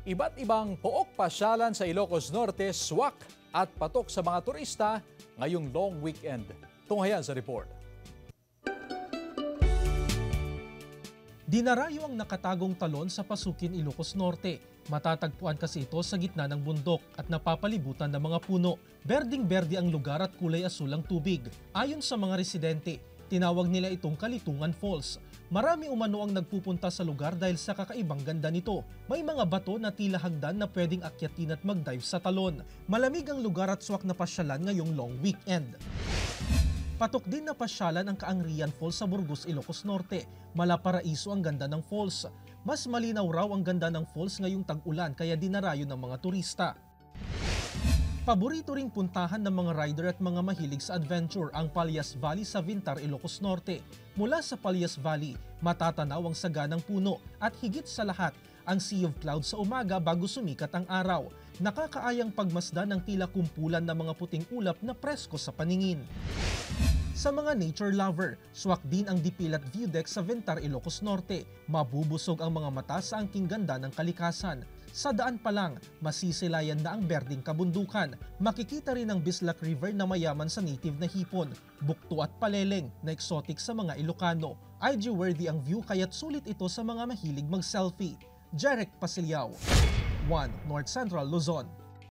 Iba't ibang pook pasyalan sa Ilocos Norte, swak at patok sa mga turista ngayong long weekend. Tunghayan sa report. Dinarayo ang nakatagong talon sa Pasukin, Ilocos Norte. Matatagpuan kasi ito sa gitna ng bundok at napapalibutan ng mga puno. Berding-berde ang lugar at kulay asul ang tubig. Ayon sa mga residente, tinawag nila itong Kalitungan Falls. Marami umano ang nagpupunta sa lugar dahil sa kakaibang ganda nito. May mga bato na tila hagdan na pwedeng akyatin at mag-dive sa talon. Malamig ang lugar at swak na pasyalan ngayong long weekend. Patok din na pasyalan ang Kaangrian Falls sa Burgos, Ilocos Norte. Malaparaiso ang ganda ng falls. Mas malinaw raw ang ganda ng falls ngayong tag-ulan kaya dinarayo ng mga turista. Paborito ring puntahan ng mga rider at mga mahilig sa adventure ang Palyas Valley sa Vintar, Ilocos Norte. Mula sa Palyas Valley, matatanaw ang saganang puno at higit sa lahat, ang Sea of Clouds sa umaga bago sumikat ang araw. Nakakaayang pagmasdan ng tila kumpulan ng mga puting ulap na presko sa paningin. Sa mga nature lover, swak din ang Dipilat View Deck sa Vintar, Ilocos Norte. Mabubusog ang mga mata sa angking ganda ng kalikasan. Sa daan pa lang, masisilayan na ang berding kabundukan. Makikita rin ang Bislac River na mayaman sa native na hipon, bukto at paleleng na exotic sa mga Ilocano. IG-worthy ang view kaya't sulit ito sa mga mahilig mag-selfie. Jarek Pasilyao, 1 North Central Luzon.